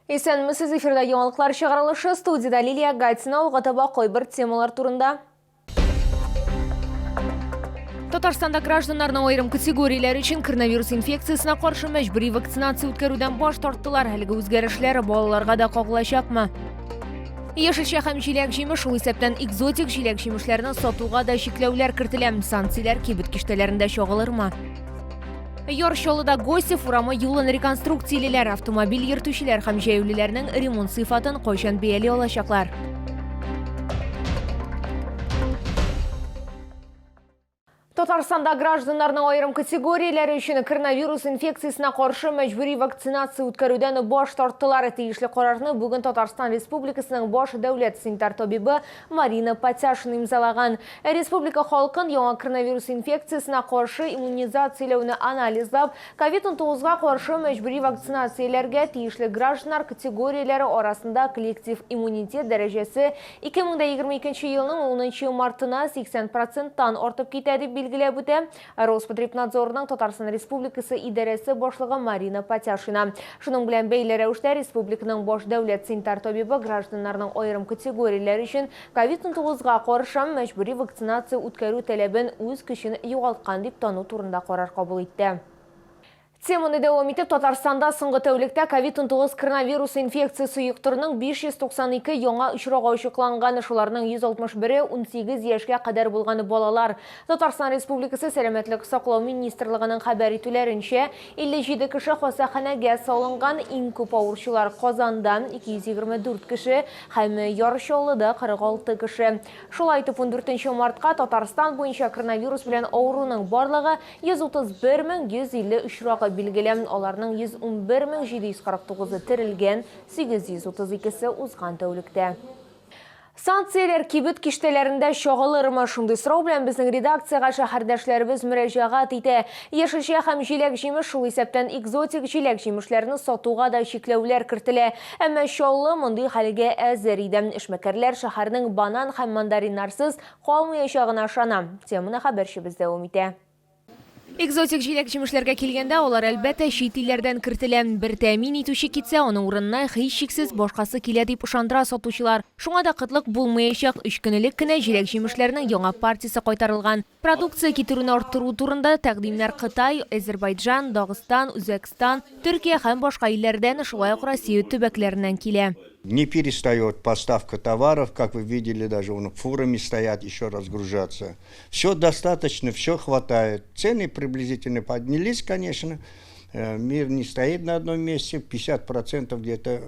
Исәнмесез, эфирда яңалыклар чыгарылышы, студияда Лилия Гатина, улгатаба койбыр темалар турында. Татарстанда гражданнарның айрым категорияләре өчен коронавирус инфекциясына каршы мәҗбүри вакцинация үткәрүдән баш тарттылар. Әлеге үзгәрешләр балаларга да кагылачакмы? Яшелчә һәм җиләк-җимеш, шул исәптән экзотик җиләк-җимешләрне сатуга да чикләүләр кертелә. Санкцияләр кибет киштәләрендә чагылырмы? Йоршолыда Гостев урамы юлын реконструкциялеләр, автомобиль йөртүчеләр һәм җәяүлеләрнең ремонт сыйфатын кайчан бәяли алачаклар. Татарстанда гражданнарның айрым категорияләре өчен коронавирус инфекциясына каршы мәҗбүри вакцинация үткәрүдән баш тарттылар. Тиешле карарны бүген Татарстан Республикасының баш дәүләт санитар табибы Марина Патяшина имзалаган. Республика халкын яңа коронавирус инфекциясына каршы иммунизацияләүне анализлап, COVID-19-га каршы мәҗбүри вакцинацияләргә тиешле гражданнар категорияләре арасында коллектив иммунитет дәрәҗәсе 2022 елның 10 мартына 80%-тан артып китә дип билгеләп үтә Роспотребнадзорның Татарстан Республикасы идарәсе башлыгы Марина Патяшина. Шуның белән бәйле рәвештә республиканың баш дәүләт санитар табибы гражданнарның айрым категорияләре өчен COVID-19-га каршы мәҗбүри вакцинация үткәрү таләбен үз көчен югалткан дип тану турында карар кабул итте. Теманы дәвам итеп, Татарстанда соңгы тәүлектә COVID-19 коронавирус инфекциясе йоктырының 592 яңа очрагы ачыкланган, шуларның 161-е 18 яшькә кадәр булган балалар. Татарстан Республикасы Сәламәтлек саклау министрлыгының хәбәр итүләренчә, 57 кеше хастаханәгә салынган, иң күп авыручылар Казанда 224 кеше һәм Яршолыда 46 кеше. Шулай итеп, 14 мартка Татарстан буенча коронавирус белән авыруның барлыгы 131,150 очрагы билгеләм, аларның 111,749-ы терелгән, 832-се узган тәүлектә. Санкцияләр кибет киштәләрендә чагылырмы? Шундый сорау белән безнең редакциягә шәһәрдәшләребез мөрәҗәгать итә. Яшелчә һәм җиләк-җимеш, шул исәптән экзотик җиләк-җимешләрне сатуга да чикләүләр кертелә. Әмма Чаллы мондый хәлгә әзер иде. Эшмәкәрләр шәһәрнең банан һәм мандариннарсыз калмаячагына ышана. Теманы хәбәрчебез дәвам итә. Экзотик җиләк-җимешләргә килгәндә, алар әлбәттә чит илләрдән кертелә. Бер тәэмин итүче китсә, аның урынына һичшиксез башкасы килә дип ышандыра сатучылар. Шуңа да кытлык булмаячак, 3 көнлек кенә җиләк-җимешләрнең яңа партиясе кайтарылган. Продукция китерүне арттыру турында тәкъдимнәр Кытай, Азербайҗан, Дагыстан, Үзбәкстан, Төркия һәм башка илләрдән, шулай ук Россия төбәкләреннән килә. Не перестает поставка товаров, как вы видели, даже фурами стоят, еще разгружаться. Все достаточно, все хватает. Цены приблизительно поднялись, конечно. Мир не стоит на одном месте. 50% где-то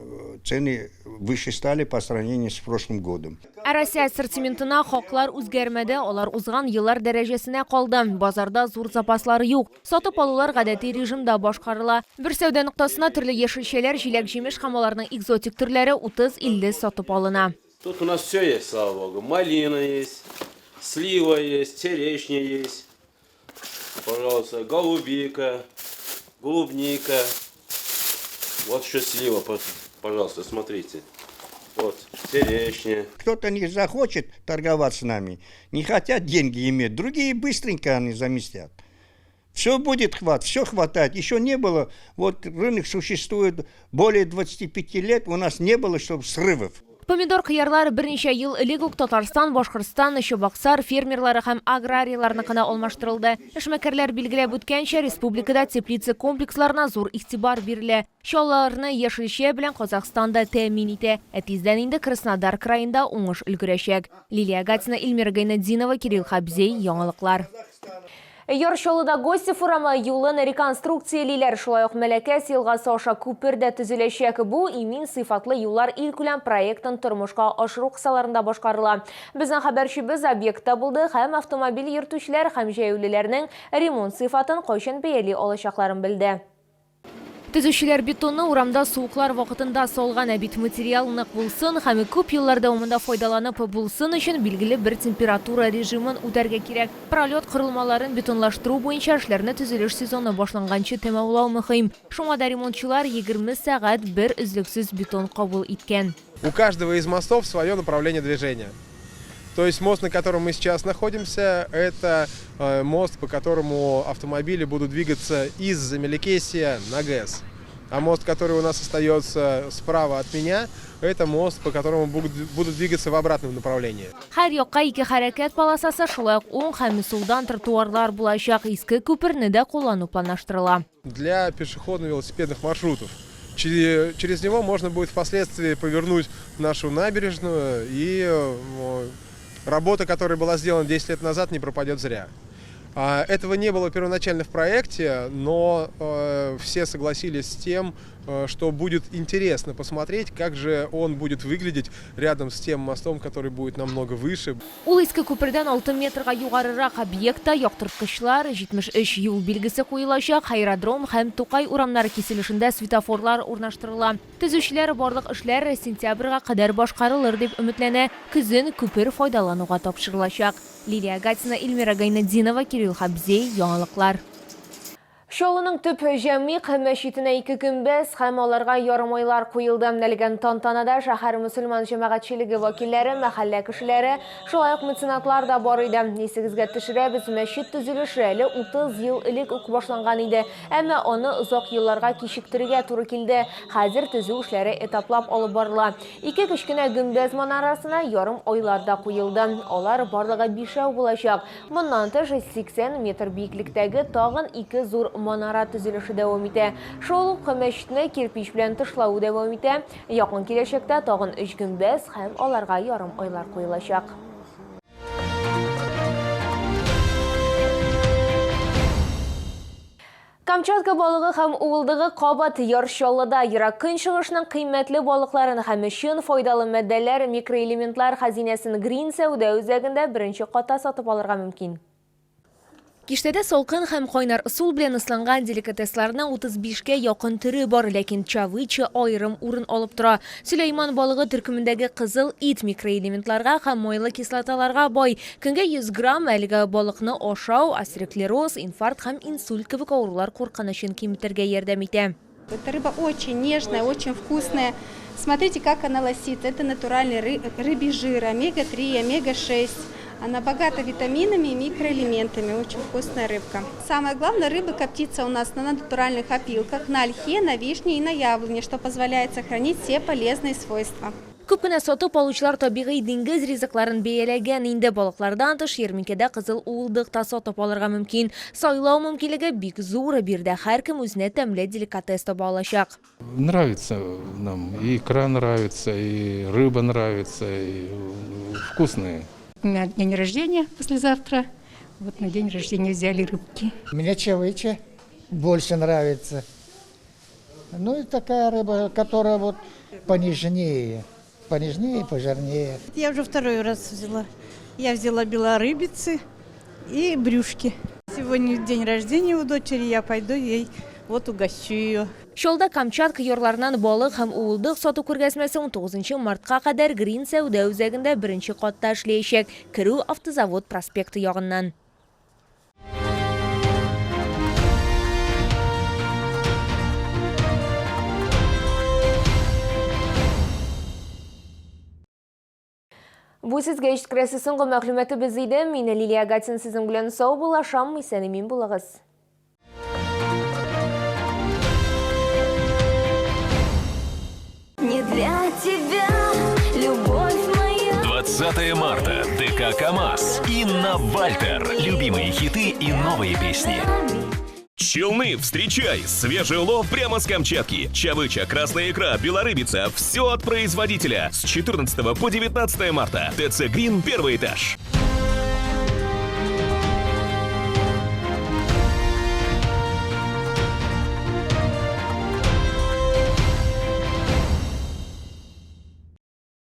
цены выше стали по сравнению с прошлым годом. Россия ассортиментына хаклар үзгәрмәде, алар узган еллар дәрәҗәсенә калды. Базарда зур запаслары юк. Сатып алулар гадәти режимда башкарыла. Бер сәүдә ноктасына төрле яшелчәләр, җиләк-җимеш һәм аларның экзотик төрләре 30-50 сатып алына. Тут у нас все есть, слава богу. Малина есть, слива есть, черешня есть. Пожалуйста, голубика, клубника. Вот еще слива, пожалуйста, смотрите. Вот, черешня. Кто-то не захочет торговать с нами, не хотят деньги иметь, другие быстренько они заместят. Все будет все хватает. Еще не было, вот рынок существует более 25 лет, у нас не было, чтобы срывов. Помидор кыярлар берничә ел элек үк Татарстан, Башкортстан, Чабаксар фермерлары һәм аграрийларныкына алмаштырылды. Эшмәкәрләр билгеләп үткәнчә, республикада теплица комплексларына зур игътибар бирелә. Чаллыларны яшелчә белән Казахстанда тәэмин итә. Тиздән инде Краснодар краенда уңыш өлгерәчәк. Лилия Гатина, Эльмира Гайнетдинова, Кирилл Хабзей, яңалыклар. Йоршолыда Гостев урамы юлын реконструкциялиләр, шулай ук Мәләкәс елгасы аша күпер дә төзеләчәк. Бу имин сыйфатлы юллар илкүләм проектын тормышка ашыру кысаларында башкарыла. Безнең хәбәрчебез объектта булды һәм автомобиль йөртүчеләр һәм җәяүлеләрнең ремонт сыйфатын кайчан бәяли алачакларын белде. Төзүчеләр бетонны урамда суыклар вакытында салган, бит материал нык булсын һәм күп еллар дәвамында файдаланып булсын өчен билгеле бер температура режимын үтәргә кирәк. Пролет корылмаларын бетонлаштыру буенча эшләрне төзелеш сезоны башланганчы тәмамлау мөһим. Шуңа да ремонтчылар 20 сәгать бер өзлексез бетон кабул иткән. У каждого из мостов свое направление движения. То есть мост, на котором мы сейчас находимся, это мост, по которому автомобили будут двигаться из Мелекесия на ГЭС. А мост, который у нас остается справа от меня, это мост, по которому будут двигаться в обратном направлении. Her yoqqa iki harakat palasasi шулай ук оң һәм солдан тротуарлар булачак, иске күперне дә куллану планлаштырыла. Для пешеходно-велосипедных маршрутов. Через него можно будет впоследствии повернуть нашу набережную, и работа, которая была сделана 10 лет назад, не пропадет зря. Этого не было первоначально в проекте, но все согласились с тем, что будет интересно посмотреть, как же он будет выглядеть рядом с тем мостом, который будет намного выше. Ул иске күпердән 6 метрга югарырак объектта яктырткычлар, 73 юл билгесе куелачак, аэродром һәм Тукай урамнары киселешендә светофорлар урнаштырыла. Төзүчеләр барлык эшләр сентябрьгә кадәр башкарылыр дип өметләнә. Көзен күпер файдалануга тапшырылачак. Лилия Гатина, Эльмира Гайнетдинова, Кирилл Хабзей, яңалыклар. Шолының төп җәмгыять мәчетенә 2 көмбәз һәм аларга ярым айлар куелды. Нәлгән тантанада шәһәр мөселман җәмәгатьчелеге вәкилләре, мәхәллә кешеләре, шулай ук меценатлар да бар иде. Нисегезгә төшерәбез, мәчет төзелеше әле 30 ел элек үк башланган иде, әмма аны озак елларга кичектерергә туры килде. Хәзер төзү эшләре этаплап алып барыла. 2 кечкенә гөмбәз манарасына ярым айлар да куелды. Алар барлыгы 5 булачак. Моннан тыш 80 метр биеклектәге тагын 2 зур манара төзелеше дәвам итә. Шул ук мәчетне кирпич белән тышлау дәвам итә. Якын киләчәктә тагын 3 гөмбәз һәм аларга ярым айлар куелачак. Камчатка балыгы һәм уылдыгы кабат Ярчаллыда ерак көнчыгышның кыйммәтле балыкларын һәм өчен файдалы матдәләр, микроэлементлар хәзинәсен Green сәүдә үзәгендә беренче ката сатып алырга мөмкин. Киштәдә салкын һәм кайнар сул белән ысланган деликатесларның 35-кә якын төре бар, ләкин чавычы айрым урын алып тора. Сөләйман балыгы төркемендәге кызыл ит микроэлементларга һәм майлы кислоталарга бай. Көнгә 100 грамм әлеге балыкны ашау атеросклероз, инфаркт һәм инсульт кебек авырулар куркынычын кимитергә ярдәм итә. Эта рыба очень нежная, очень вкусная. Смотрите, как она лосится. Это натуральный рыбий жир, омега-3, омега-6. Она богата витаминами и микроэлементами. Очень вкусная рыбка. Самое главное, рыба коптится у нас на натуральных опилках, на ольхе, на вишне и на яблоне, что позволяет сохранить все полезные свойства. Күп кенә сатып алучылар табигый диңгез ризыкларын бәяләгән, инде балыклардан тыш ярминкәдә кызыл уылдык та сатып алырга мөмкин. Сайлау мөмкинлеге бик зур, бирдә һәркем үзенә тәмле деликатес таба алачак. Нравится нам, и икра нравится, и рыба нравится, и вкусные. У меня день рождения послезавтра. Вот на день рождения взяли рыбки. Мне чавыча больше нравится. Ну и такая рыба, которая вот понежнее, и пожирнее. Я уже второй раз взяла. Я взяла белорыбицы и брюшки. Сегодня день рождения у дочери, я пойду ей вот угощу ее. Шолда Камчатка ярларынан балык һәм уылдык сату күргәзмәсе 19 мартка кадәр Green сәүдә үзәгендә беренче катта эшләячәк. Керү автозавод проспекты ягыннан. Бу сезгә җиткерәсе соңгы мәгълүматы без иде. Мин Лилия Гатина сезнең белән сау булашам, исән-имин булыгыз. Не для тебя, любовь моя. 20 марта. ДК КамАЗ. Инна Вальтер. Любимые хиты и новые песни. Челны, встречай! Свежий улов прямо с Камчатки. Чавыча, красная икра, белорыбица. Все от производителя. С 14 по 19 марта. ТЦ Green, 1 этаж.